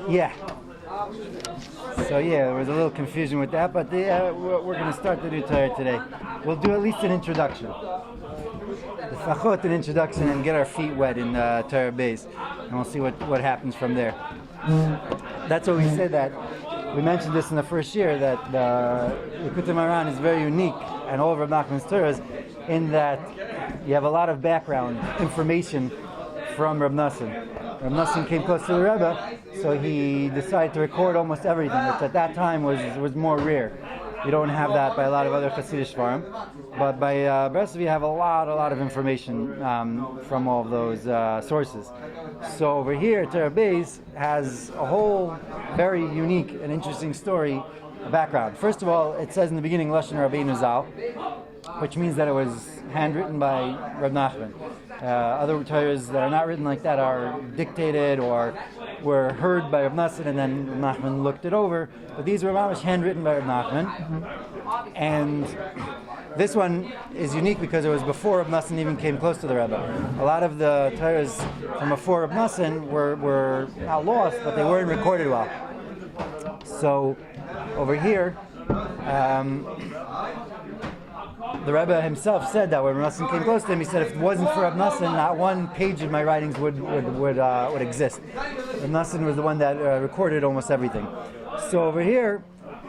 Yeah. So yeah, there was a little confusion with that, but we're going to start the new Torah today. We'll do at least an introduction. The fachot, an introduction, and get our feet wet in Torah Bais, and we'll see what happens from there. That's what we said, that we mentioned this in the first year, that the Likutei Moharan is very unique, and all of Reb Nachman's Torahs, in that you have a lot of background information from Reb Nosson. Reb Nosson came close to the Rebbe, so he decided to record almost everything, which at that time was more rare. You don't have that by a lot of other Hasidic Shvarim, but by Bais you have a lot of information from all of those sources. So over here, Torah Bais has a whole very unique and interesting story background. First of all, it says in the beginning Lashon Rabbeinu Zal, which means that it was handwritten by Reb Nachman. Other Torahs that are not written like that are dictated or were heard by Reb Nosson, and then Reb Nachman looked it over. But these were mamish handwritten by Reb Nachman. And this one is unique because it was before Reb Nosson even came close to the Rebbe. A lot of the Torahs from before Reb Nosson were not lost, but they weren't recorded well. So over here, the Rebbe himself said that when Reb Nosson came close to him, he said, if it wasn't for Reb Nosson, not one page of my writings would exist. Reb Nosson was the one that recorded almost everything. So over here,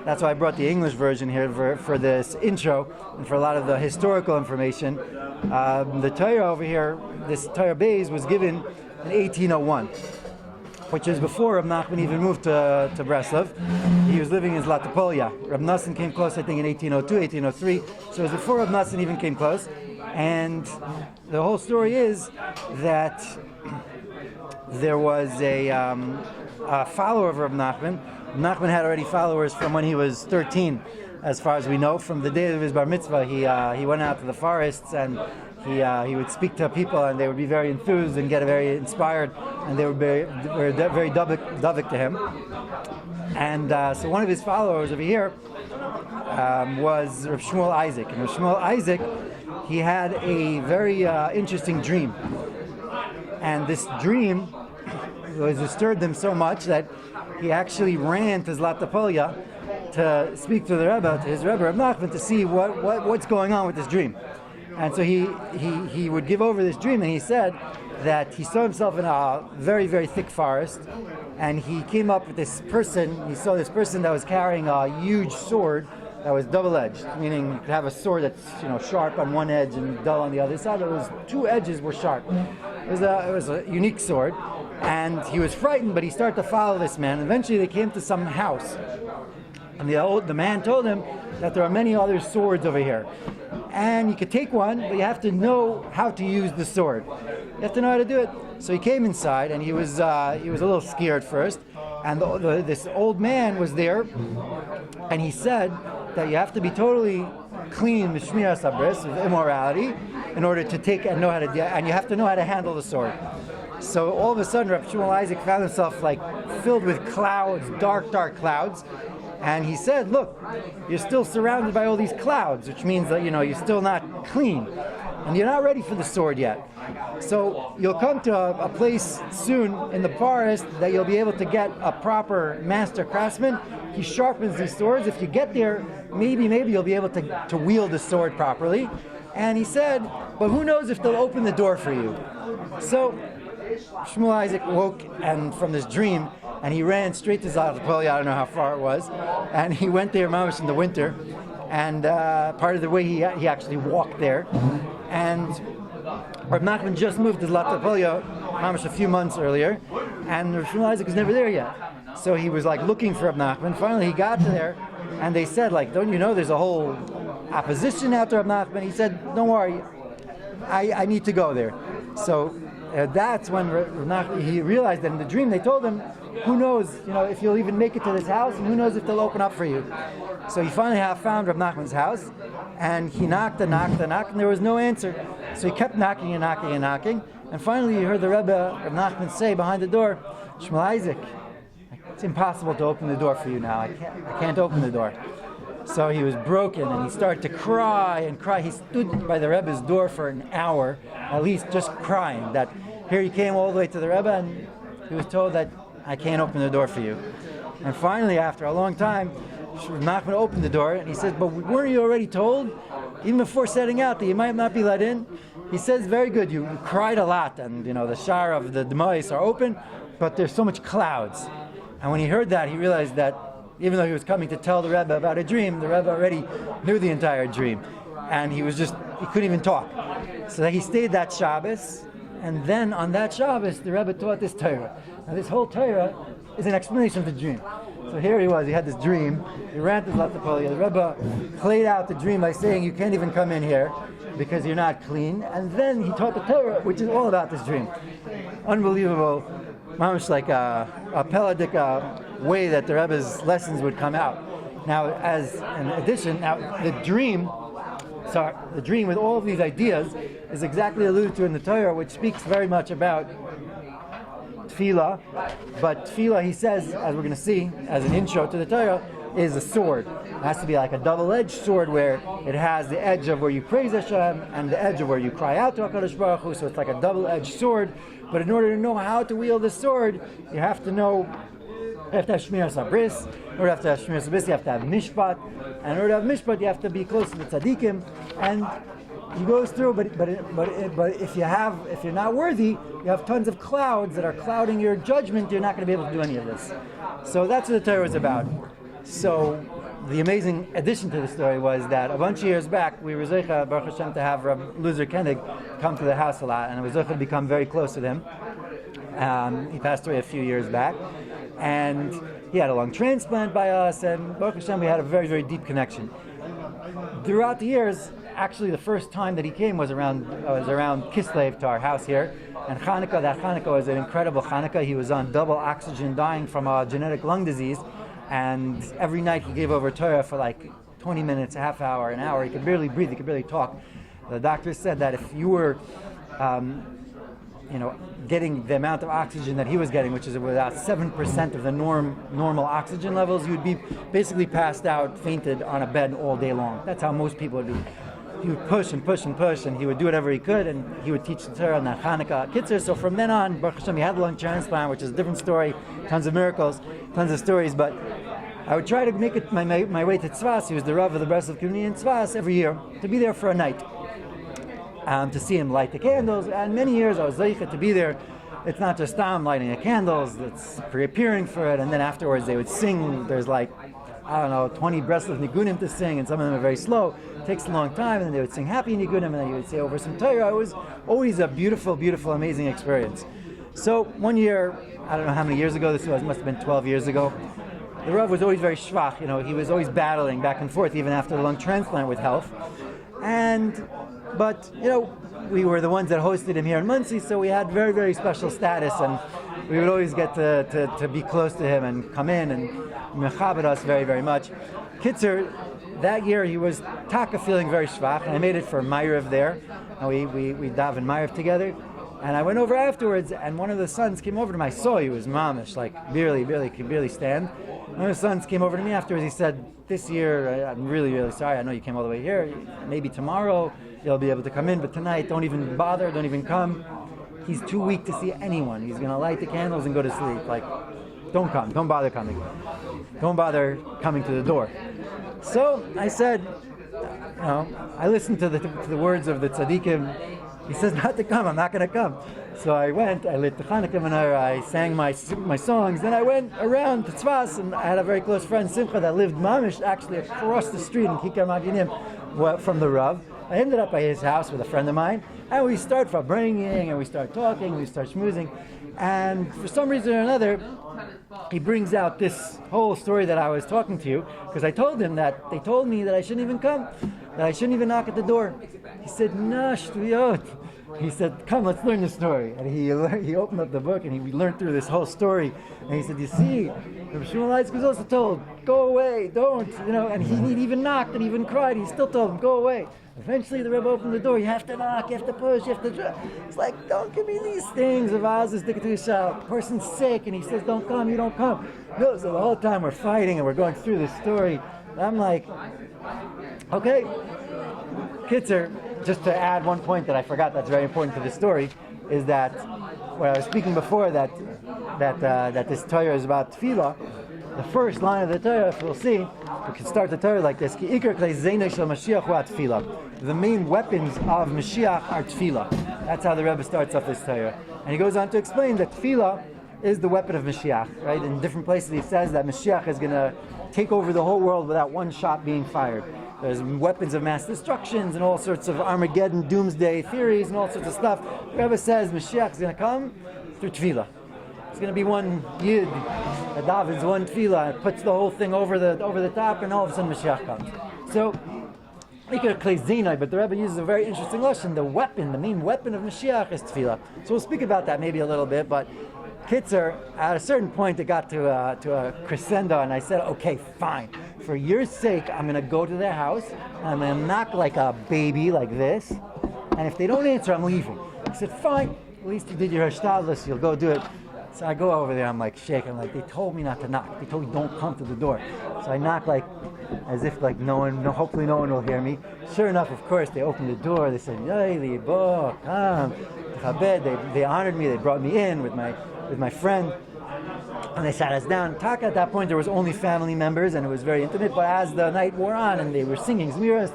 that's why I brought the English version here for this intro and for a lot of the historical information. The Torah over here, this Torah Bais, was given in 1801. Which is before Reb Nachman even moved to Breslov. He was living in Zlatopolia. Reb Nosson came close, I think, in 1802, 1803. So it was before Reb Nosson even came close. And the whole story is that there was a follower of Reb Nachman. Reb Nachman had already followers from when he was 13, as far as we know. From the day of his bar mitzvah, he went out to the forests, and he would speak to people, and they would be very enthused and get very inspired, and they were very davik to him. And so one of his followers over here was Reb Shmuel Isaac. And Reb Shmuel Isaac, he had a very interesting dream. And this dream disturbed him so much that he actually ran to Zlatopolia to speak to the Rebbe, to his Rebbe, Reb Nachman, to see what's going on with this dream. And so he would give over this dream, and he said that he saw himself in a very, very thick forest, and he came up with this person. He saw this person that was carrying a huge sword that was double-edged, meaning you could have a sword that's sharp on one edge and dull on the other side. It was two edges were sharp. It was a unique sword, and he was frightened, but he started to follow this man. Eventually, they came to some house, and the man told him that there are many other swords over here. And you could take one, but you have to know how to use the sword. You have to know how to do it. So he came inside, and he was a little scared first. And this old man was there, and he said that you have to be totally clean with shmiras habris, with immorality, in order to take and know how to, and you have to know how to handle the sword. So all of a sudden, Reb Shmuel Isaac found himself filled with clouds, dark clouds. And he said, look, you're still surrounded by all these clouds, which means that, you're still not clean. And you're not ready for the sword yet. So you'll come to a place soon in the forest that you'll be able to get a proper master craftsman. He sharpens these swords. If you get there, maybe you'll be able to wield the sword properly. And he said, but who knows if they'll open the door for you. So Shmuel Isaac woke and from this dream, and he ran straight to Zlatopolia. I don't know how far it was, and he went there mamish in the winter, and part of the way he actually walked there. And Reb Nachman just moved to Zlatopolia mamish a few months earlier, and Reb Shmuel Isaac was never there yet. So he was looking for Reb Nachman. Finally he got to there, and they said don't you know there's a whole opposition out to Reb Nachman? He said, don't worry, I need to go there. So that's when he realized that in the dream they told him, who knows, if you'll even make it to this house, and who knows if they'll open up for you. So he finally found Reb Nachman's house, and he knocked and there was no answer. So he kept knocking, and finally he heard the Rebbe, Reb Nachman, say behind the door, Shmuel Isaac, it's impossible to open the door for you now. I can't open the door. So he was broken, and he started to cry and cry. He stood by the Rebbe's door for an hour, at least, just crying. That here he came all the way to the Rebbe, and he was told that I can't open the door for you. And finally, after a long time, Nachman opened the door, and he said, but weren't you already told, even before setting out, that you might not be let in? He says, very good, you cried a lot, and the shower of the Bais are open, but there's so much clouds. And when he heard that, he realized that even though he was coming to tell the Rebbe about a dream, the Rebbe already knew the entire dream. And he couldn't even talk. So he stayed that Shabbos, and then on that Shabbos, the Rebbe taught this Torah. Now this whole Torah is an explanation of the dream. So here he was, he had this dream, he ran to Zlatapolia, the Rebbe played out the dream by saying, you can't even come in here because you're not clean, and then he taught the Torah, which is all about this dream. Unbelievable, almost like a Peladik way that the Rebbe's lessons would come out. Now, as an addition, the dream with all of these ideas is exactly alluded to in the Torah, which speaks very much about tefillah. But tefillah, he says, as we're going to see, as an intro to the Torah, is a sword. It has to be like a double-edged sword where it has the edge of where you praise Hashem and the edge of where you cry out to HaKadosh Baruch Hu, so it's like a double-edged sword. But in order to know how to wield the sword, you have to have Shmir Sabris. In order to have Shmir Sabris, you have to have Mishpat. And in order to have Mishpat, you have to be close to the Tzaddikim. And he goes through, but if you're not worthy, you have tons of clouds that are clouding your judgment. You're not going to be able to do any of this. So that's what the Torah is about. So the amazing addition to the story was that a bunch of years back, we were zeicha, Baruch Hashem, to have Rabbi Luzer Koenig come to the house a lot, and I was zeicha to become very close to him. He passed away a few years back, and he had a lung transplant by us, and Baruch Hashem, we had a very, very deep connection. Throughout the years, actually the first time that he came was around Kislev to our house here, and that Chanukah was an incredible Chanukah. He was on double oxygen, dying from a genetic lung disease, and every night he gave over Torah for like 20 minutes, a half hour, an hour. He could barely breathe, he could barely talk. The doctor said that if you were getting the amount of oxygen that he was getting, which is about 7% of the normal oxygen levels, you'd be basically passed out, fainted on a bed all day long. That's how most people would be. He would push and push and push, and he would do whatever he could, and he would teach the Torah on that Chanukah Kitzur. So from then on, Baruch Hashem, he had the lung transplant, which is a different story, tons of miracles, tons of stories, but I would try to make it my way to Tzvas. He was the Rav of the Breslov community in Tzvas every year, to be there for a night, to see him light the candles. And many years I was zeicha to be there. It's not just lighting the candles, it's preparing for it, and then afterwards they would sing. There's 20 Breslov Nigunim to sing, and some of them are very slow. It takes a long time, and then they would sing happy Nigunim, and then you would say over some Torah. It was always a beautiful, beautiful, amazing experience. So one year, I don't know how many years ago this was, must have been 12 years ago, the Rav was always very schwach. He was always battling back and forth, even after the lung transplant, with health. But we were the ones that hosted him here in Monsey, so we had very, very special status, and we would always get to be close to him and come in and mechabed us very, very much. Kitzur, that year he was taka feeling very schwach, and I made it for Ma'ariv there, and we davened Ma'ariv together, and I went over afterwards, and one of the sons came over to me. I saw he was mamish, like could barely stand. One of the sons came over to me afterwards. He said, "This year, I'm really, really sorry. I know you came all the way here. Maybe tomorrow you'll be able to come in, but tonight, don't even bother. Don't even come. He's too weak to see anyone. He's going to light the candles and go to sleep. Like, don't come. Don't bother coming. Don't bother coming to the door." So I said, I listened to the words of the tzaddikim. He says not to come. I'm not going to come. So I went. I lit the Chanukah menorah. I sang my songs. Then I went around to Tzvas, and I had a very close friend, Simcha, that lived mamish actually across the street in Kikar Maginim from the Rav. I ended up at his house with a friend of mine, and we start bringing, and we start talking, we start schmoozing, and for some reason or another, he brings out this whole story that I was talking to you, because I told him that they told me that I shouldn't even come, that I shouldn't even knock at the door. He said, "No, shtuyot." He said, "Come, let's learn the story." And he opened up the book, and we learned through this whole story. And he said, "You see, Rabbi Shmuel Leitzke was also told, go away, don't, and he even knocked and even cried. He still told him, go away." Eventually the Rebbe opened the door. You have to knock, you have to push, you have to... It's like, don't give me these things. The person's sick, and he says, don't come, you don't come. No, so the whole time we're fighting, and we're going through this story. I'm like, okay. Kitzur, just to add one point that I forgot that's very important to the story, is that when I was speaking before that this Torah is about tefillah, the first line of the Torah, if we'll see, we can start the Torah like this: Ki ikar klei zeinei shel Mashiach hu tefillah. The main weapons of Mashiach are tefillah. That's how the Rebbe starts off this Torah, and he goes on to explain that tefillah is the weapon of Mashiach. Right? In different places, he says that Mashiach is going to take over the whole world without one shot being fired. There's weapons of mass destructions and all sorts of Armageddon, doomsday theories and all sorts of stuff. The Rebbe says Mashiach is going to come through tefillah. It's going to be one yid, a davens, one tefillah, and puts the whole thing over the top, and all of a sudden Mashiach comes. So, but the Rebbe uses a very interesting lesson. The main weapon of Mashiach is tefillah. So we'll speak about that maybe a little bit, but Kitzer, at a certain point it got to a crescendo, and I said, okay, fine. For your sake, I'm going to go to their house, and I'm going to knock like a baby like this, and if they don't answer, I'm leaving. I said, fine, at least you did your hashtadlus, you'll go do it. So I go over there, I'm like shaking, like, they told me not to knock. They told me don't come to the door. So I knock like, as if like hopefully no one will hear me. Sure enough, of course, they opened the door, they said, Yoeli, bo, come, chabed. They honored me, they brought me in with my friend, and they sat us down. Talk at that point, there was only family members, and it was very intimate, but as the night wore on, and they were singing Zmiras,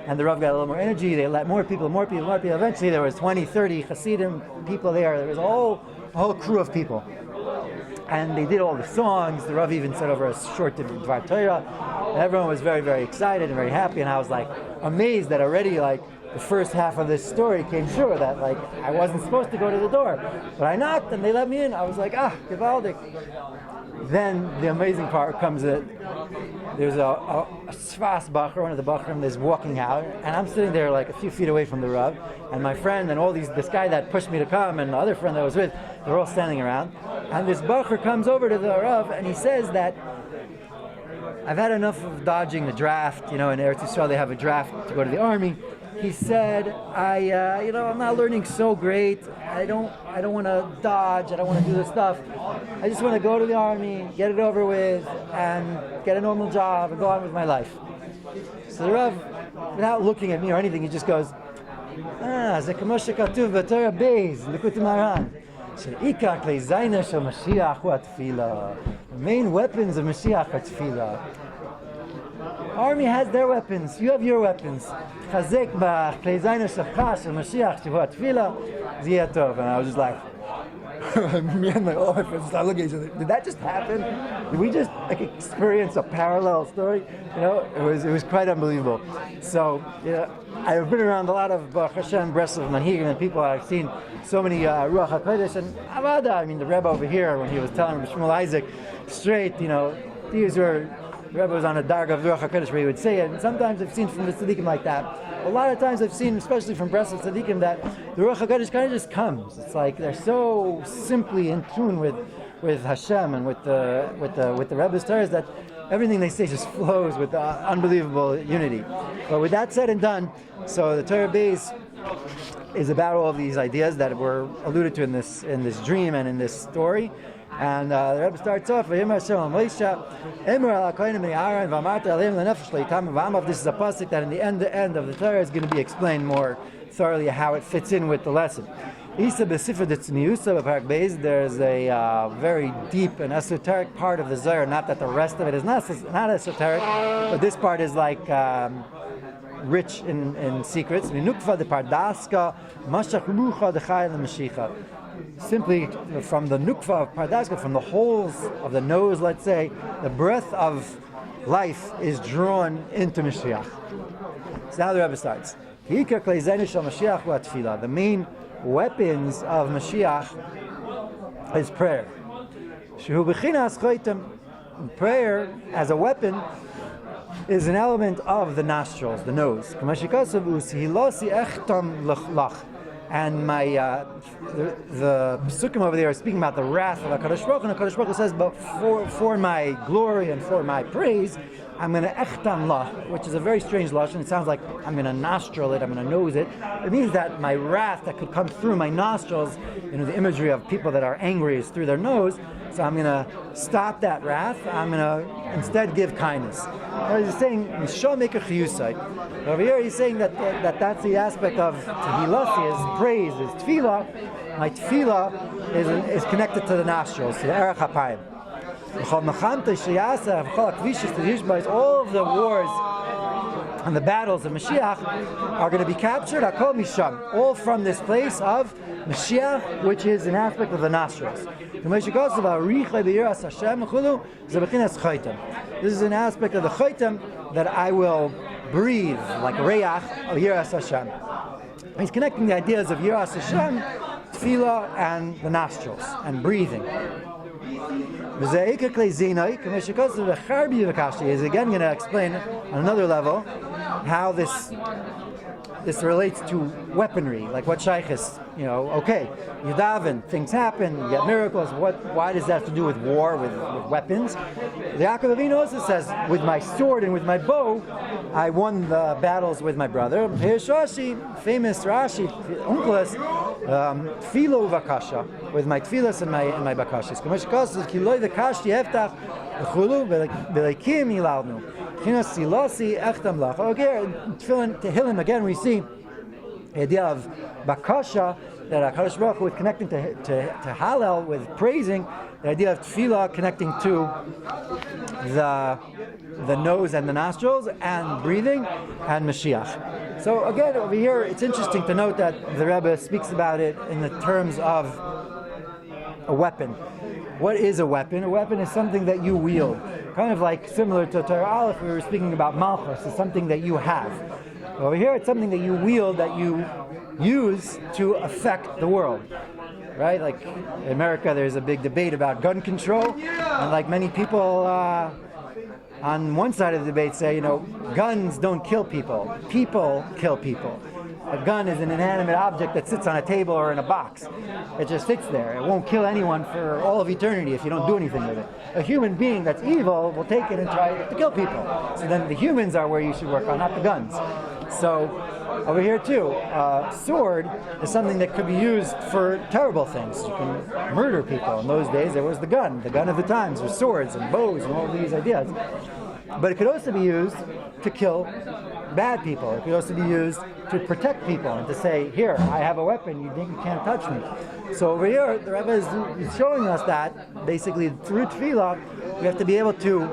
and the Rav got a little more energy, they let more people. Eventually there was 20, 30 Hasidim people there. There was a whole crew of people. And they did all the songs. The Rav even said over a short Dvar Torah. And everyone was very, very excited and very happy, and I was like amazed that already like the first half of this story came true, that like I wasn't supposed to go to the door. But I knocked and they let me in. I was like, gewaldig. Then the amazing part comes that there's a Svas Bacher, one of the Bachrim, is walking out, and I'm sitting there like a few feet away from the Rav, and my friend and this guy that pushed me to come and the other friend that I was with, they're all standing around, and this Bacher comes over to the Rav and he says that I've had enough of dodging the draft. In Eretz Yisrael they have a draft to go to the army. He said, I'm not learning so great. I don't want to dodge. I don't want to do this stuff. I just want to go to the army, get it over with, and get a normal job and go on with my life. So the Rav, without looking at me or anything, he just goes, זה כמו שכתוב בתורה בייס, Likutei Moharan. שעיקר כלי זיינה של משיח הוא התפילה. The main weapons of Mashiach are tefillah. Army has their weapons. You have your weapons. Chazek b'klei zayna shachas shel Mashiach shehu tefillah ziyeh tov. And I was just like, me and all my friends started looking at each other. Did that just happen? Did we just experience a parallel story? It was quite unbelievable. So I've been around a lot of Hashem, Breslov, Manhigim, and people. I've seen so many Ruach HaKodesh and Avada. I mean, the Rebbe over here, when he was telling Shmuel Isaac straight, these were. The Rebbe was on a darg of Ruach HaKodesh where he would say it, and sometimes I've seen from the tzaddikim like that. A lot of times I've seen, especially from Breslov tzaddikim, that the Ruach HaKodesh kind of just comes. It's like they're so simply in tune with Hashem and with the Rebbe's Torahs that everything they say just flows with unbelievable unity. But with that said and done, so the Torah Bais is about all of these ideas that were alluded to in this dream and in this story. And the Rebbe starts off with this is a pasuk that in the end of the Torah is going to be explained more thoroughly how it fits in with the lesson. There's a very deep and esoteric part of the Zohar, not that the rest of it is not esoteric, but this part is like rich in secrets. Simply from the nukva of Pardaska, from the holes of the nose, let's say, the breath of life is drawn into Mashiach. So now the Rebbe starts. The main weapons of Mashiach is prayer. Prayer as a weapon is an element of the nostrils, the nose. And the Pesukim over there are speaking about the wrath of HaKadosh Baruch Hu, and HaKadosh Baruch Hu says, but for my glory and for my praise, I'm going to echtam lah, which is a very strange lashon. It sounds like I'm going to nostril it, I'm going to nose it. It means that my wrath that could come through my nostrils, the imagery of people that are angry is through their nose, so I'm going to stop that wrath. I'm going to instead give kindness. He's saying, over here he's saying that that's the aspect of tehillah, is praise, is tefillah, my tefillah is connected to the nostrils, to the erech hapayim. All of the wars and the battles of Mashiach are going to be captured, all from this place of Mashiach, which is an aspect of the nostrils. This is an aspect of the chaitam that I will breathe, like reach of Yiras Hashem. He's connecting the ideas of Yiras Hashem, tefillah, and the nostrils, and breathing. He's again going to explain on another level how this relates to weaponry, like what shaykhis, okay, you daven, things happen, you get miracles. Why does that have to do with war, with weapons? The Yaakov Avinu also says, with my sword and with my bow, I won the battles with my brother. Here's Rashi, famous Rashi, Unclus, Tfilo Vakasha, with my tfilas and my bakashas. Kiloi the Kashi Heftach, Chulu, Belikim Ilalnu. Okay, Tehillim again we see the idea of bakasha, that HaKadosh Baruch Hu is connecting to Hallel with praising, the idea of tefillah connecting to the nose and the nostrils, and breathing, and Mashiach. So again, over here, it's interesting to note that the Rebbe speaks about it in the terms of a weapon. What is a weapon? A weapon is something that you wield. Kind of like similar to Torah Aleph, we were speaking about Malchus, it's something that you have. Over here, it's something that you wield, that you use to affect the world. Right? Like in America, there's a big debate about gun control, and like many people on one side of the debate say, guns don't kill people, people kill people. A gun is an inanimate object that sits on a table or in a box. It just sits there. It won't kill anyone for all of eternity if you don't do anything with it. A human being that's evil will take it and try to kill people. So then the humans are where you should work on, not the guns. So over here too, a sword is something that could be used for terrible things. You can murder people. In those days there was the gun of the times, with swords and bows and all these ideas. But it could also be used to kill bad people. It could also be used to protect people and to say, here, I have a weapon, you think you can't touch me. So over here, the Rebbe is showing us that, basically, through tefillah, we have to be able to,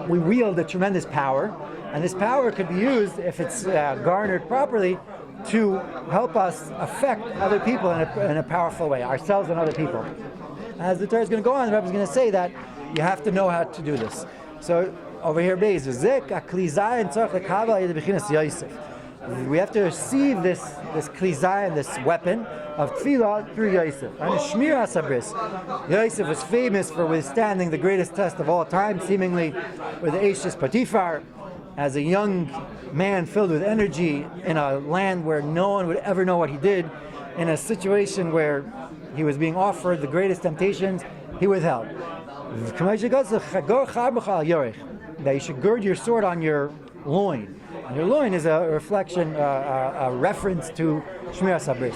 we wield a tremendous power, and this power could be used, if it's garnered properly, to help us affect other people in a powerful way, ourselves and other people. As the Torah is going to go on, the Rebbe is going to say that you have to know how to do this. So over here, Bais, we have to receive this klizai, this weapon of tefillah through Yosef. And Shmir Asabris. Yosef was famous for withstanding the greatest test of all time, seemingly with Eishes Potiphar, as a young man filled with energy in a land where no one would ever know what he did, in a situation where he was being offered the greatest temptations, he withheld. That you should gird your sword on your loin. And your loin is a reflection, a reference to Shmir Sabris.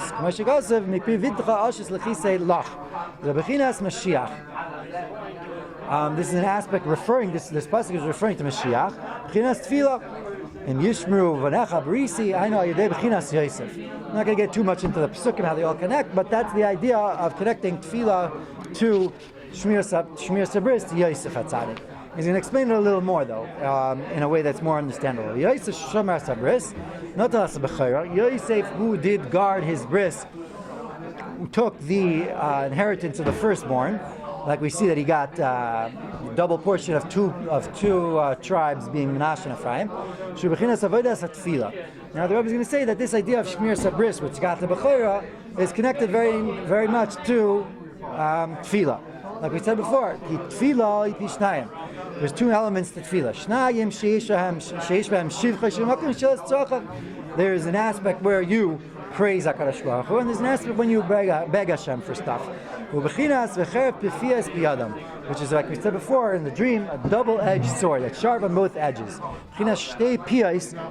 This is an aspect referring, this pasuk is referring to Mashiach. I'm not going to get too much into the pasukim, how they all connect, but that's the idea of connecting tefillah to Shmir Sabris, to Yosef HaTzadik. He's going to explain it a little more, though, in a way that's more understandable. Yosef Shomer Sabris, not Yosef, who did guard his bris, who took the inheritance of the firstborn, like we see that he got double portion of two tribes being Menashe and Ephraim. Now the Rebbe is going to say that this idea of Shmir Sabris, which got the Bechorah, is connected very, very much to Tefillah. Like we said before, Tefillah Yishnayim. There's two elements to Tefillah. Shnayim sheish behem shivcha shemakim shelas tzachach. There is an aspect where you praise HaKadosh Baruch Hu, and there's an aspect when you beg Hashem for stuff. Which is, like we said before in the dream, a double-edged sword that's sharp on both edges.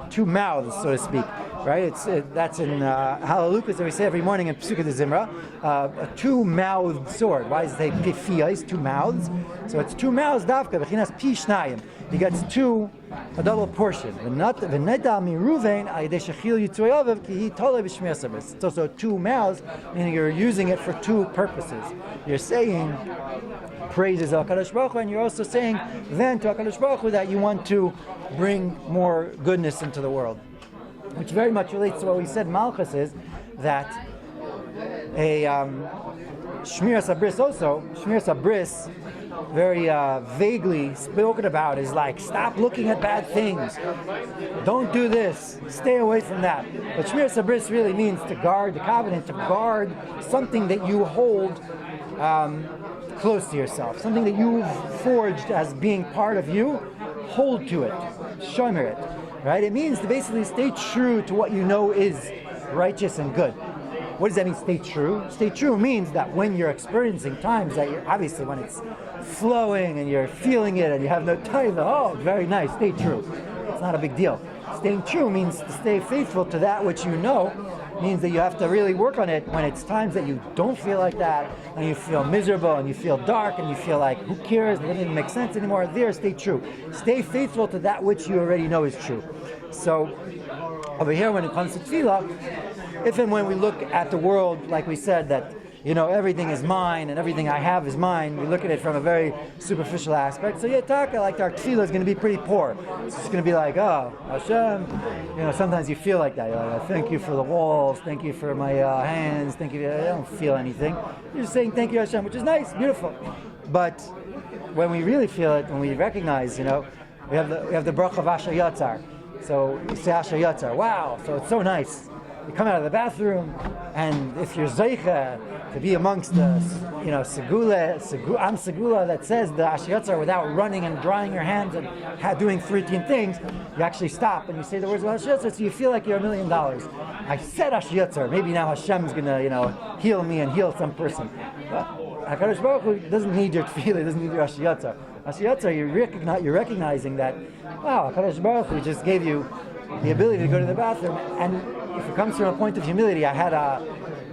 Two mouths, so to speak. right? That's in Hallelujah that we say every morning in Pesukah de Zimra. A two-mouthed sword. Why does it say pifiyos, two mouths? So it's two mouths, dafka, b'chinas pi shnayim. He gets a double portion. It's also two mouths, meaning you're using it for two purposes. You're saying praises of HaKadosh Baruch Hu, and you're also saying then to HaKadosh Baruch Hu that you want to bring more goodness into the world. Which very much relates to what we said Malchus is, that a Shmiras Abris also, Shmiras Abris, very vaguely spoken about, is like, stop looking at bad things, don't do this, stay away from that. But Shmiras Abris really means to guard the covenant, to guard something that you hold close to yourself, something that you've forged as being part of you. Hold to it, shomer it, right? It means to basically stay true to what you know is righteous and good. What does that mean, stay true? Stay true means that when you're experiencing times that you're, obviously when it's flowing and you're feeling it and you have no time, oh, very nice, stay true. It's not a big deal. Staying true means to stay faithful to that which you know, means that you have to really work on it when it's times that you don't feel like that, and you feel miserable, and you feel dark, and you feel like, who cares, it doesn't even make sense anymore. There, stay true. Stay faithful to that which you already know is true. So, over here when it comes to tefillah, if and when we look at the world, like we said, that everything is mine and everything I have is mine, we look at it from a very superficial aspect. So like our tefillah is going to be pretty poor. It's just going to be like, oh, Hashem, sometimes you feel like that. You're like, thank you for the walls, thank you for my hands, thank you. I don't feel anything. You're just saying thank you, Hashem, which is nice, beautiful. But when we really feel it, when we recognize, we have the bracha of Asher Yatzar. So you say Asher Yatzar, wow, so it's so nice. You come out of the bathroom, and if you're zeicha to be amongst the, segula that says the Asher Yatzar without running and drying your hands and doing 13 things, you actually stop and you say the words of Asher Yatzar, so you feel like you're $1 million. I said Asher Yatzar, maybe now Hashem's gonna, heal me and heal some person. But HaKadosh Baruch Hu doesn't need your tefillah, doesn't need your Asher Yatzar. Asher Yatzar, you're recognizing that, wow, HaKadosh Baruch Hu just gave you the ability to go to the bathroom, and if it comes from a point of humility, I had a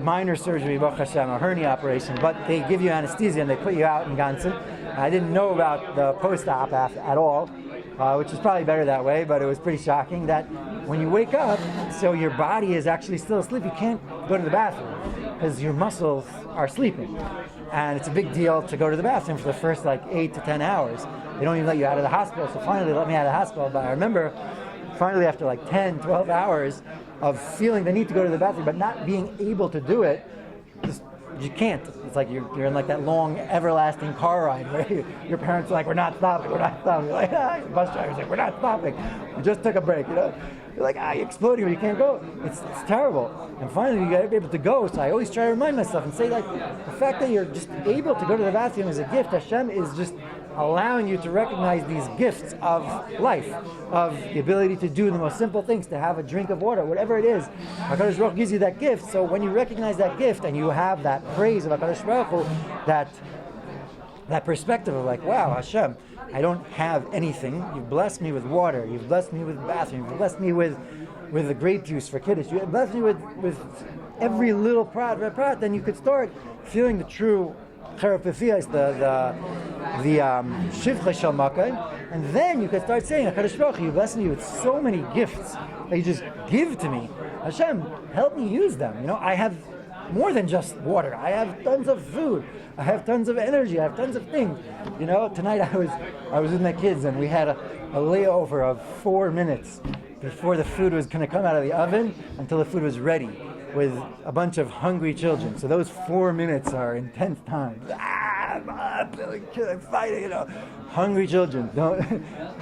minor surgery, Baruch Hashem, a hernia operation, but they give you anesthesia and they put you out in Gansen. I didn't know about the post-op at all, which is probably better that way, but it was pretty shocking that when you wake up, so your body is actually still asleep, you can't go to the bathroom because your muscles are sleeping. And it's a big deal to go to the bathroom for the first 8 to 10 hours. They don't even let you out of the hospital, so finally they let me out of the hospital, but I remember finally after 10, 12 hours of feeling the need to go to the bathroom, but not being able to do it, you can't. It's like you're in that long, everlasting car ride where your parents are like, we're not stopping. You're like, bus driver's like, we're not stopping. We just took a break, You're like, you're exploding, but you can't go. It's terrible. And finally, you got to be able to go. So I always try to remind myself and say, the fact that you're just able to go to the bathroom is a gift. Hashem is just allowing you to recognize these gifts of life, of the ability to do the most simple things, to have a drink of water, whatever it is. HaKadosh Baruch Hu gives you that gift. So when you recognize that gift and you have that praise of HaKadosh Baruch Hu, that perspective of wow, Hashem, I don't have anything. You've blessed me with water. You've blessed me with bathroom. You've blessed me with the grape juice for Kiddush. You've blessed me with every little prat. Then you could start feeling the true Cherapifia, the Shivcha Shel Makai, and then you could start saying, HaKadosh Baruch Hu, you bless me with so many gifts that you just give to me. Hashem, help me use them. I have more than just water. I have tons of food. I have tons of energy. I have tons of things. Tonight I was with my kids and we had a layover of 4 minutes before the food was going to come out of the oven until the food was ready, with a bunch of hungry children. So those 4 minutes are intense times. Fighting, hungry children.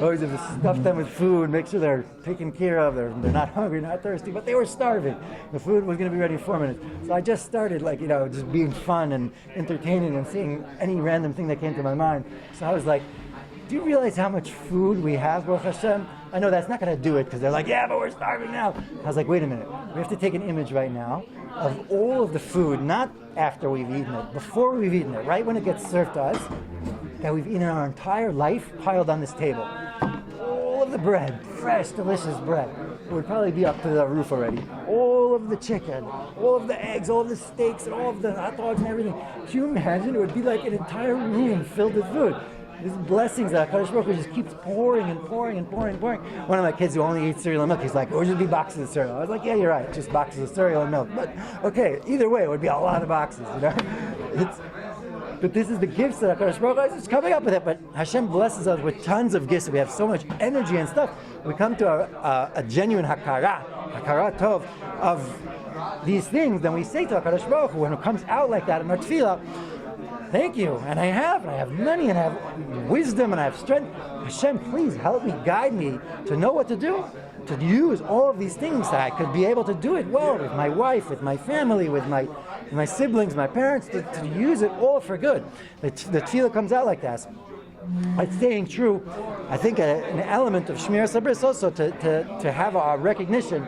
Always have to stuff them with food, make sure they're taken care of, they're not hungry, not thirsty, but they were starving. The food was going to be ready in 4 minutes. So I just started just being fun and entertaining and seeing any random thing that came to my mind. So I was like, do you realize how much food we have, Baruch Hashem? I know that's not going to do it because they're like, yeah, but we're starving now. I was like, wait a minute. We have to take an image right now of all of the food, not after we've eaten it, before we've eaten it, right when it gets served to us, that we've eaten our entire life piled on this table. All of the bread, fresh, delicious bread. it would probably be up to the roof already. All of the chicken, all of the eggs, all of the steaks, and all of the hot dogs and everything. Can you imagine? It would be like an entire room filled with food. These blessings that HaKadosh Baruch Hu just keeps pouring and pouring and pouring and pouring. One of my kids who only eats cereal and milk, he's like, "Or should be boxes of cereal." I was like, "Yeah, you're right. Just boxes of cereal and milk." But okay, either way, it would be a lot of boxes, you know. But this is the gifts that HaKadosh Baruch Hu is just coming up with it. But Hashem blesses us with tons of gifts. We have so much energy and stuff. We come to a genuine hakara tov of these things. Then we say to HaKadosh Baruch Hu, when it comes out like that in our tefillah, thank you, and I have money, and I have wisdom, and I have strength. Hashem, please help me, guide me to know what to do, to use all of these things that I could be able to do it well with my wife, with my family, with my siblings, my parents, to use it all for good. The tefillah comes out like that. It's staying true. I think an element of Shmir Sabris also to have our recognition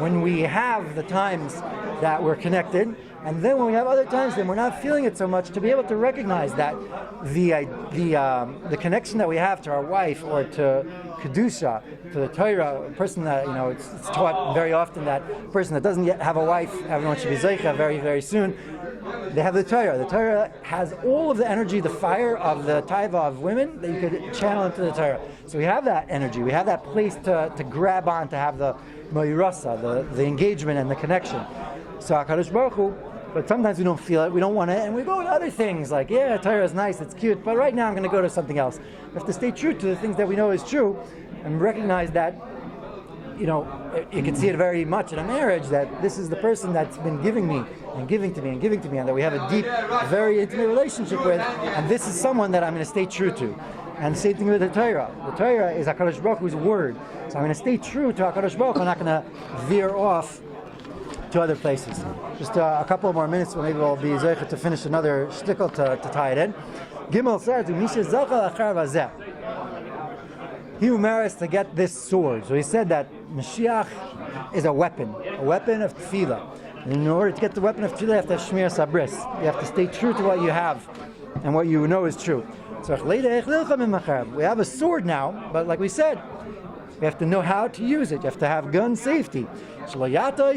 when we have the times that we're connected, and then when we have other times then we're not feeling it so much, to be able to recognize that the connection that we have to our wife or to Kedusha, to the Torah, a person that, it's taught very often that a person that doesn't yet have a wife, everyone should be Zeicha very, very soon. They have the Torah. The Torah has all of the energy, the fire of the taiva of women that you could channel into the Torah. So we have that energy. We have that place to grab on, to have the moirasa, the engagement and the connection. So HaKadosh Baruch Hu, but sometimes we don't feel it, we don't want it, and we go to other things like, yeah, Torah is nice, it's cute, but right now I'm going to go to something else. We have to stay true to the things that we know is true, and recognize that, you can see it very much in a marriage, that this is the person that's been giving me, and giving to me, and giving to me, and that we have a deep, very intimate relationship with, and this is someone that I'm going to stay true to. And same thing with the Torah. The Torah is HaKadosh Baruch Hu's word. So I'm going to stay true to HaKadosh Baruch Hu. I'm not going to veer off to other places. Just a couple more minutes, maybe we'll be zeicha to finish another shtickle to tie it in. Gimel says, "Misha zachal achar vazeh." He who merits to get this sword. So he said that Mashiach is a weapon of tefillah. And in order to get the weapon of tefillah, you have to have shmir sabris. You have to stay true to what you have and what you know is true. So we have a sword now, but like we said, we have to know how to use it. You have to have gun safety. You have to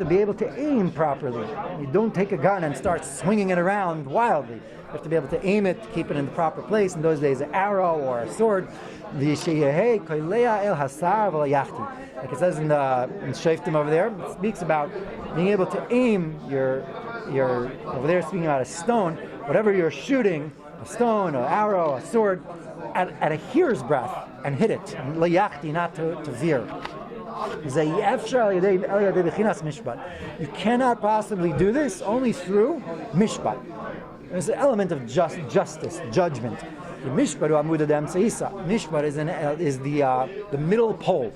be able to aim properly. You don't take a gun and start swinging it around wildly. You have to be able to aim it, keep it in the proper place. In those days, an arrow or a sword. Like it says in Shaftim over there, it speaks about being able to aim your over there speaking about a stone, whatever you're shooting, a stone, an arrow, a sword, at a hair's breadth, and hit it. Not to veer. You cannot possibly do this only through mishpat. There's an element of justice, judgment. Mishpat is the middle pole.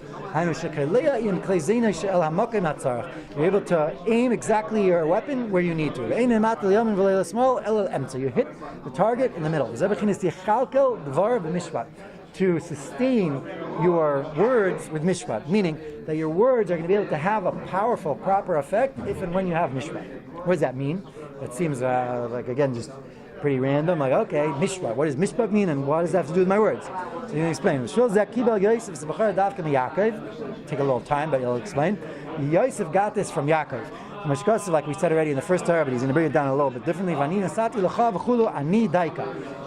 You're able to aim exactly your weapon where you need to. You hit the target in the middle. To sustain your words with mishpat, meaning that your words are going to be able to have a powerful, proper effect if and when you have mishpat. What does that mean? It seems like, again, just pretty random. Like, okay, mishpat. What does mishpat mean, and what does that have to do with my words? So you can explain. Take a little time, but he'll explain. Yosef got this from Yaakov. Like we said already in the first Torah, but he's going to bring it down a little bit differently.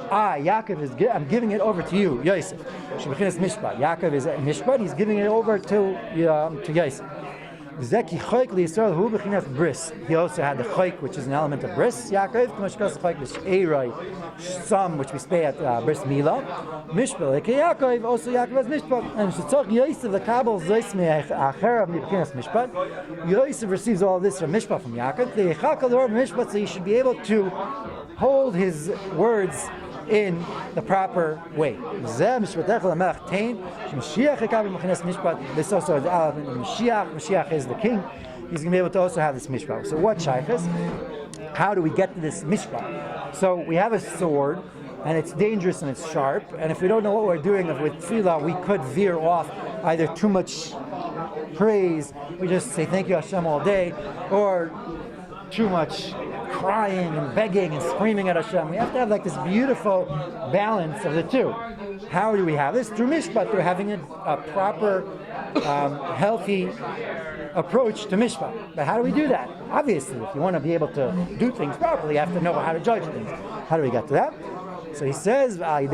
Yaakov I'm giving it over to you, Yosef. Yaakov is mishpat. He's giving it over to Yosef. He also had the chayk, which is an element of bris. Yaakov, some which we say at bris milah. Mishpat, like Yaakov, also Yaakov has mishpat. And Yosef the kabel mishpat. Yosef receives all of this from mishpat from Yaakov. So he should be able to hold his words in the proper way. This also is Mashiach is the king. He's going to be able to also have this mishpat. So what shaykhs? How do we get to this mishpat? So we have a sword, and it's dangerous and it's sharp, and if we don't know what we're doing with tefillah, we could veer off either too much praise, we just say thank you Hashem all day, or too much crying and begging and screaming at Hashem. We have to have like this beautiful balance of the two. How do we have this? Through mishpat, through having a proper, healthy approach to mishpat. But how do we do that? Obviously, if you want to be able to do things properly, you have to know how to judge things. How do we get to that? So he says, through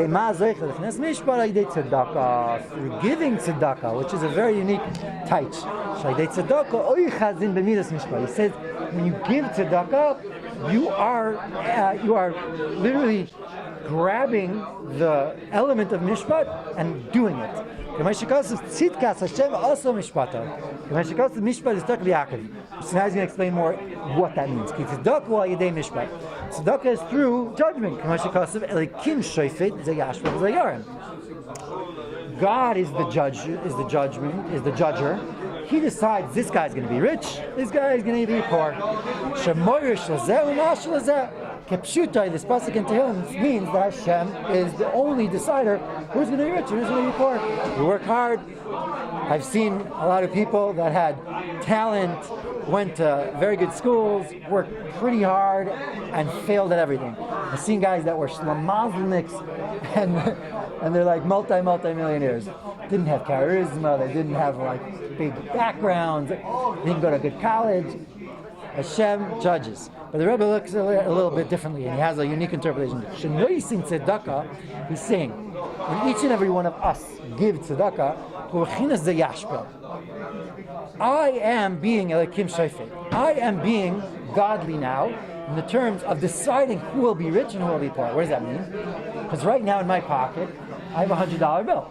giving tzedakah, which is a very unique taich. He says, when you give tzedakah, you are literally grabbing the element of mishpat and doing it. So now he's going to explain more what that means. Tzedakah is through judgment. God is the judge, is the judger. He decides this guy's going to be rich, this guy is going to be poor. Kepshutai, this pasuk in Tehillim means that Hashem is the only decider who's going to be rich and who's going to be poor. You work hard. I've seen a lot of people that had talent, went to very good schools, worked pretty hard, and failed at everything. I've seen guys that were shlamazlniks and they're like multi-millionaires. Didn't have charisma, they didn't have like big backgrounds, didn't go to good college. Hashem judges. But the Rebbe looks a little bit differently, and he has a unique interpretation. Shenoisin tzedakah, he's saying, when each and every one of us give tzedakah, I am being Elikim Shofet. I am being godly now, in the terms of deciding who will be rich and who will be poor. What does that mean? Because right now in my pocket, I have a $100 bill.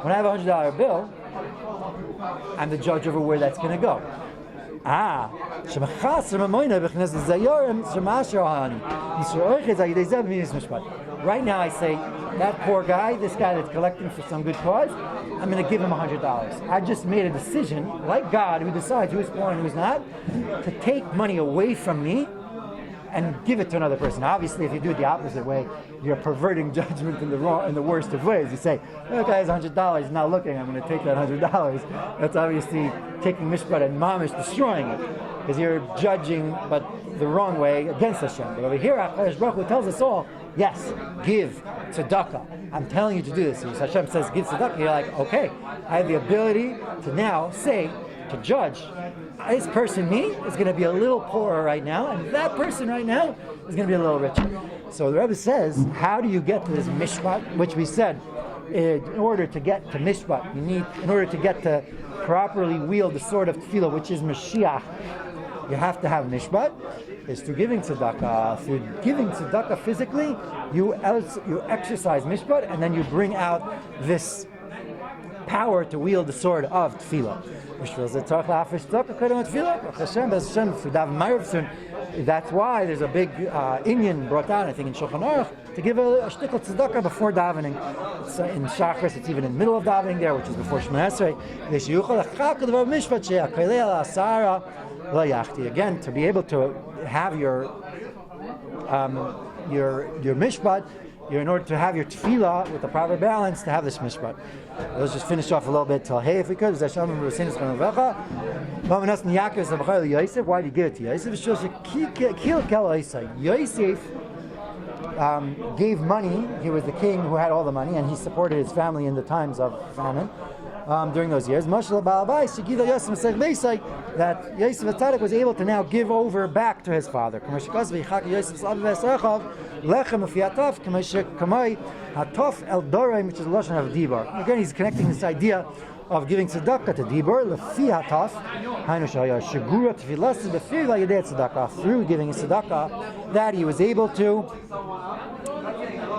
When I have a $100 bill, I'm the judge over where that's going to go. Right now I say, that poor guy, this guy that's collecting for some good cause, I'm going to give him $100. I just made a decision, like God, who decides who's poor and who's not, to take money away from me and give it to another person. Obviously, if you do it the opposite way, you're perverting judgment in the worst of ways. You say, that guy has $100, he's not looking, I'm going to take that $100. That's obviously taking mishpat and mamish, destroying it, because you're judging, but the wrong way against Hashem. But over here, HaKadosh Baruch Hu tells us all, yes, give tzedakah. I'm telling you to do this. So Hashem says, give tzedakah. You're like, okay, I have the ability to now say, to judge, this person, me, is going to be a little poorer right now, and that person right now is going to be a little richer. So the Rebbe says, how do you get to this mishpat, which we said, in order to get to mishpat, in order to get to properly wield the sword of tefillah, which is Mashiach, you have to have mishpat, is through giving tzedakah. Through giving tzedakah physically, you exercise mishpat, and then you bring out this power to wield the sword of tefillah. That's why there's a big Inyan brought down, I think, in Shulchan Aruch, to give a shtickle tzedakah before davening. It's in Shachris, it's even in the middle of davening there, which is before Shemona Esrei. Again, to be able to have your mishpat, in order to have your tefillah with the proper balance, to have this mishpat. Let's just finish off a little bit till hey, if we could. Why do you give it to Yosef? Yosef gave money. He was the king who had all the money, and he supported his family in the times of famine. During those years, that Yosef Atzadik was able to now give over back to his father. Again, he's connecting this idea of giving tzedakah to dibur, through giving tzedakah, that he was able to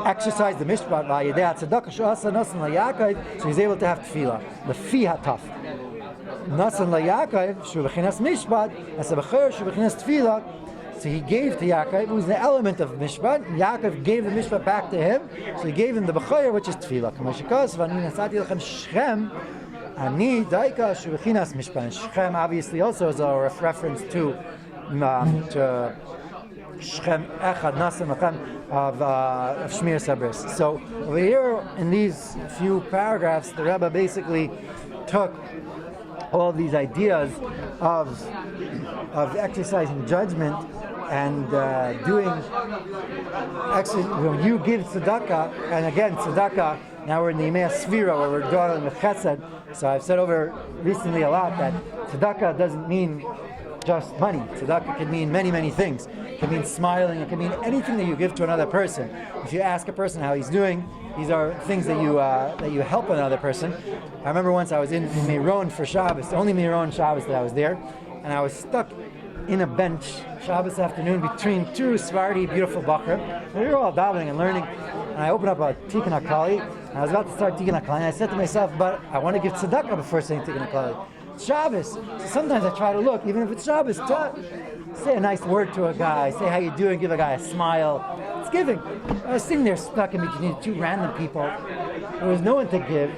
exercise the mishpat, so he's able to have tefillah. Lefi hataf. Nasan laYaakov, shu b'chinas mishpat, as a b'cher shu b'chinas tefillah. So he gave to Yaakov, it was the element of mishpat. Yaakov gave the mishpat back to him, so he gave him the b'cher, which is tefillah. Ani daika shu b'chinas mishpat. Shechem obviously also is a reference to Shechem Echad Nasan Lachem of Shmir Sabris. So over here in these few paragraphs, the Rebbe basically took all these ideas of exercising judgment and doing. Actually, when you give tzedakah, and again tzedakah. Now we're in the Yemei Sfira where we're dwelling with Chesed. So I've said over recently a lot that tzedakah doesn't mean just money. Tzedakah can mean many, many things. It can mean smiling. It can mean anything that you give to another person. If you ask a person how he's doing, these are things that you help another person. I remember once I was in Meron for Shabbos, the only Meron Shabbos that I was there, and I was stuck in a bench Shabbos afternoon between two Sephardi beautiful bakar. We were all davening and learning, and I opened up a Tikkun HaKlali, and I was about to start Tikkun HaKlali, and I said to myself, but I want to give tzedakah before saying Tikkun HaKlali. It's Shabbos. So sometimes I try to look, even if it's Shabbos, say a nice word to a guy, say how you doing, give a guy a smile. It's giving. I was sitting there stuck in between two random people. There was no one to give,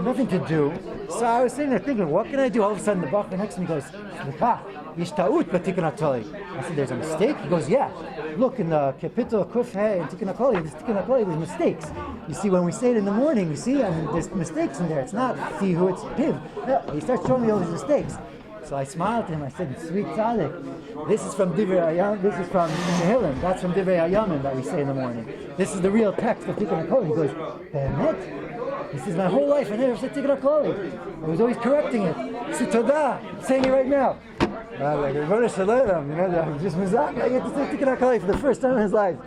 nothing to do. So I was sitting there thinking, what can I do? All of a sudden the bakar next to me goes, Yish ta'ut b'Tikkun HaKlali. I said, there's a mistake? He goes, yeah. Look, in the Kapitel Kuf He in Tikkun HaKlali, there's mistakes. You see, when we say it in the morning, you see, there's mistakes in there. It's not Fihu, it's Piv. Yeah, he starts showing me all these mistakes. So I smiled at him. I said, sweet tzaddik, this is from Divrei Hayam, this is from Tehillim, that's from Divrei Hayamim that we say in the morning. This is the real text of Tikkun HaKlali. He goes, Be'emet? He says, my whole life I never said Tikkun HaKlali. I was always correcting it. I said, Todah, I'm saying it right now. Like, I'm just mizak. I get to say Tikkun HaKlali for the first time in his life.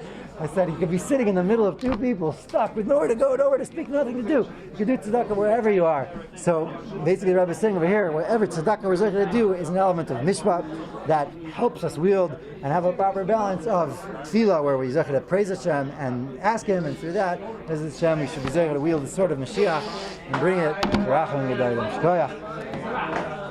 I said he could be sitting in the middle of two people, stuck with nowhere to go, nowhere to speak, nothing to do. You can do tzedakah wherever you are. So basically the Rebbe is saying over here, whatever tzedakah we're going to do is an element of mishpat that helps us wield and have a proper balance of tefillah, where we zechah to praise Hashem and ask Him, and through that, as Hashem, we should be zechah to wield the sword of Mashiach and bring it to Racham Gedolim. Shkoyach.